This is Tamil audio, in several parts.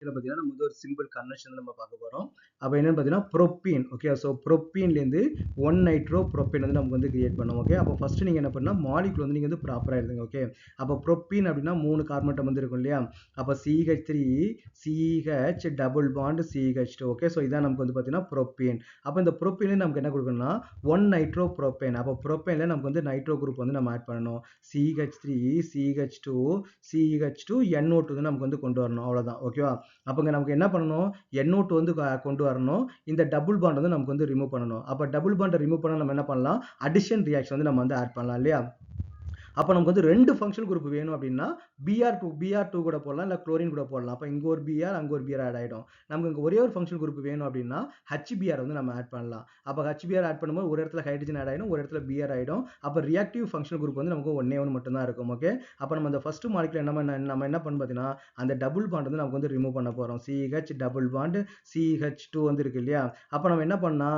மாலிகுல பார்த்தீங்கன்னா நம்ம வந்து ஒரு சிம்பிள் கன்வர்ஷன் நம்ம பார்க்க போகிறோம். அப்போ என்னன்னு பார்த்தீங்கன்னா ப்ரோப்பீன். ஓகே, ஸோ ப்ரோப்பீன்லேருந்து 1 நைட்ரோ ப்ரோப்பீன் வந்து நமக்கு வந்து கிரியேட் பண்ணோம். ஓகே, அப்போ ஃபர்ஸ்ட் நீங்கள் என்ன பண்ணலாம், மாலிகுல் வந்து நீங்கள் வந்து ப்ராப்பராக எழுதுங்க. ஓகே, அப்போ ப்ரோப்பீன் அப்படின்னா 3 கார்பன் வந்து இருக்கும் இல்லையா, அப்போ CH3 CH double bond CH2. Okay, so இதான் நமக்கு வந்து பார்த்தீங்கன்னா ப்ரோப்பீன். அப்போ இந்த ப்ரோப்பீன்ல நமக்கு என்ன கொடுக்கணும்னா 1 நைட்ரோ ப்ரோப்பேன். அப்போ ப்ரோப்பேன்ல நமக்கு வந்து நைட்ரோ குரூப் வந்து நம்ம ஆட் பண்ணணும். CH3 CH2 CH2 NO2 வந்து நமக்கு வந்து கொண்டு வரணும். அவ்வளவுதான். ஓகேவா? அப்பங்க நமக்கு என்ன பண்ணணும், NO2 வந்து கொண்டு வரணும். இந்த டபுள் பாண்ட் வந்து நமக்கு வந்து ரிமூவ் பண்ணணும். அப்ப டபுள் பாண்ட் ரிமூவ் பண்ண நம்ம என்ன பண்ணலாம், அடிஷன் ரியாக்ஷன் வந்து நம்ம வந்து ஆட் பண்ணலாம் இல்லையா. அப்போ நமக்கு வந்து 2 ஃபங்க்ஷனல் குரூப் வேணும் அப்படின்னா BR2 கூட போடலாம், இல்லை குளோரின் கூட போடலாம். அப்போ இங்கே ஒரு BR அங்கே ஒரு BR ஆட் ஆகிடும். நமக்கு இங்கே ஒரே ஒரு ஃபங்க்ஷனல் குரூப் வேணும் அப்படின்னா HBr வந்து நம்ம ஆட் பண்ணலாம். அப்போ HBr ஆட் பண்ணும்போது ஒரு இடத்துல ஹைட்ரஜன் ஆட் ஆகிடும், ஒரு இடத்துல BR ஆகிடும். அப்போ ரியாக்டிவ் ஃபங்க்ஷனல் குரூப் வந்து நமக்கு ஒன்னே ஒன்று மட்டும் தான் இருக்கும். ஓகே, அப்போ நம்ம அந்த ஃபர்ஸ்ட் மாலிகுல நம்ம என்ன பண்ண பார்த்தீங்கன்னா அந்த டபுள் பாண்ட் வந்து நமக்கு வந்து ரிமூவ் பண்ண போகிறோம். CH டபுள் பாண்ட் CH2 வந்து இருக்கு இல்லையா. அப்போ நம்ம என்ன பண்ணா,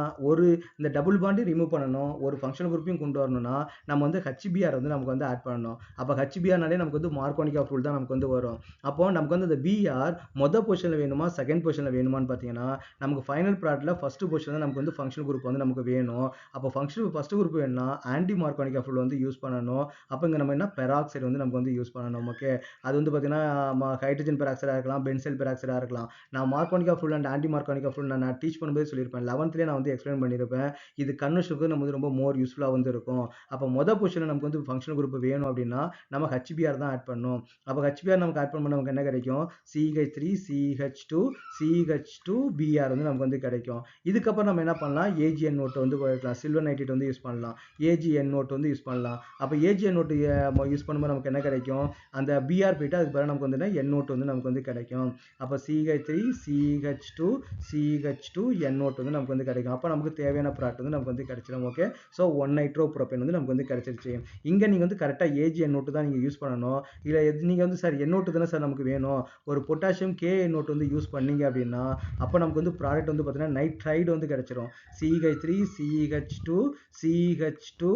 இந்த டபுள் பாண்ட் ரிமூவ் பண்ணணும், ஒரு ஃபங்க்ஷனல் குரூப்பையும் கொண்டு வரணும்னா நம்ம வந்து HBr வந்து நமக்கு வந்து ஆட் பண்ணணும். அப்போ HBrனாலே நமக்கு வந்து மார்க்கோனிக் ஆஃப் ரூல் தான் நமக்கு வந்து வரும். அப்போ நமக்கு வந்து இந்த BR மொதல் பொசிஷன்ல வேணுமா செகண்ட் பொசிஷன்ல வேணுமான்னு பார்த்தீங்கன்னா நமக்கு ஃபைனல் ப்ராடக்ட்ல ஃபர்ஸ்ட் பொசிஷன்ல நமக்கு வந்து ஃபங்க்ஷனல் குரூப் வந்து நமக்கு வேணும். அப்போ ஃபர்ஸ்ட் குரூப் வேணும்னா ஆன்டி மார்க்கோனிக் ஆஃப் ரூல் வந்து யூஸ் பண்ணணும். அப்போ இங்கே நம்ம என்ன பெராக்சைடு வந்து நமக்கு வந்து யூஸ் பண்ணணும். ஓகே, அது வந்து பார்த்தீங்கன்னா ஹைட்ரஜன் பெராக்சைடாக இருக்கலாம், பென்சைல் பெராக்சைடாக இருக்கலாம். நான் Markovnikov of rule and anti Markovnikov of rule நான் டீச் பண்ணும்போது சொல்லியிருப்பேன். 11லேயே நான் வந்து எக்ஸ்பிளைன் பண்ணியிருப்பேன். இது கன்வர்ஷனுக்கு நம்ம வந்து ரொம்ப மோர் யூஸ்ஃபுல்லாக வந்து இருக்கும். அப்போ மொதல் பொசிஷன்ல நமக்கு வந்து ஃபங்க்ஷனல் குரூப் வேணும் அப்படின்னா நம்ம HBr தான் ஆட் பண்ணணும். அப்போ HBr நமக்கு ஆட் பண்ண நமக்கு என்ன கிடைக்கும், CH3 CH2 CH2 BR வந்து நமக்கு வந்து கிடைக்கும். இதுக்கப்புறம் நம்ம என்ன பண்ணலாம், AgNO2 வந்து போயிருக்கலாம், சில்வர் நைட்ரேட் வந்து யூஸ் பண்ணலாம், AgNO2 வந்து யூஸ் பண்ணலாம். அப்போ AgNO2 யூஸ் பண்ணும்போது நமக்கு என்ன கிடைக்கும், அந்த BR போயிட்டு அதுக்கு பிறகு நமக்கு வந்து NO2 வந்து நமக்கு வந்து கிடைக்கும். அப்போ CH3 CH2 CH2 NO2 வந்து நமக்கு வந்து கிடைக்கும். அப்போ நமக்கு தேவையான ப்ராடக்ட் வந்து நமக்கு வந்து கிடைச்சிடும். ஓகே, ஸோ 1 நைட்ரோ ப்ரோப்பேன் வந்து நமக்கு வந்து கிடைச்சிருச்சு. இங்க நீங்க வந்து கரெக்டா AgNO2 தான் நீங்க யூஸ் பண்ணணும். இல்ல நீங்க வந்து சார் NO2 தானே சார் நமக்கு வேணும், ஒரு பொட்டாசியம் KNO2 வந்து யூஸ் பண்ணீங்க அப்படின்னா அப்போ நமக்கு வந்து ப்ராடக்ட் வந்து பார்த்தீங்கன்னா நைட்ரைடு வந்து கிடைச்சிரும். CH3 CH2 CH2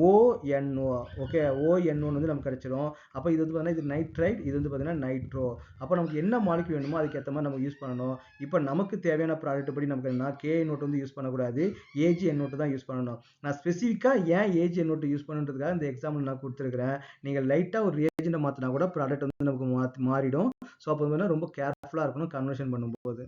ONO. Okay, ONO வந்து நமக்கு கிடைச்சிரும். அப்போ இது வந்து பார்த்தீங்கன்னா இது நைட்ரைட், இது வந்து பார்த்தீங்கன்னா நைட்ரோ. அப்போ நமக்கு என்ன மாலிகுல் வேணுமோ அதுக்கு ஏற்ற மாதிரி நம்ம யூஸ் பண்ணணும். இப்போ நமக்கு தேவையான ப்ராடக்ட் படி நமக்கு என்ன KNO2 வந்து யூஸ் பண்ணக்கூடாது, AgNO2 தான் யூஸ் பண்ணணும். நான் ஸ்பெசிஃபிக்கா ஏன் AgNO2 யூஸ் பண்ணுன்றதுக்காக இந்த எக்ஸாம்பிள் நான் கொடுத்துருக்கிறேன். நீங்கள் லைட்டா ஒரு ரியாஜென்ட்டை மாற்றினா கூட ப்ராடக்ட் வந்து நமக்கு மாறிடும். ஸோ அப்போ வந்து ரொம்ப கேர்ஃபுல்லாக இருக்கணும் கன்வர்ஷன் பண்ணும்போது.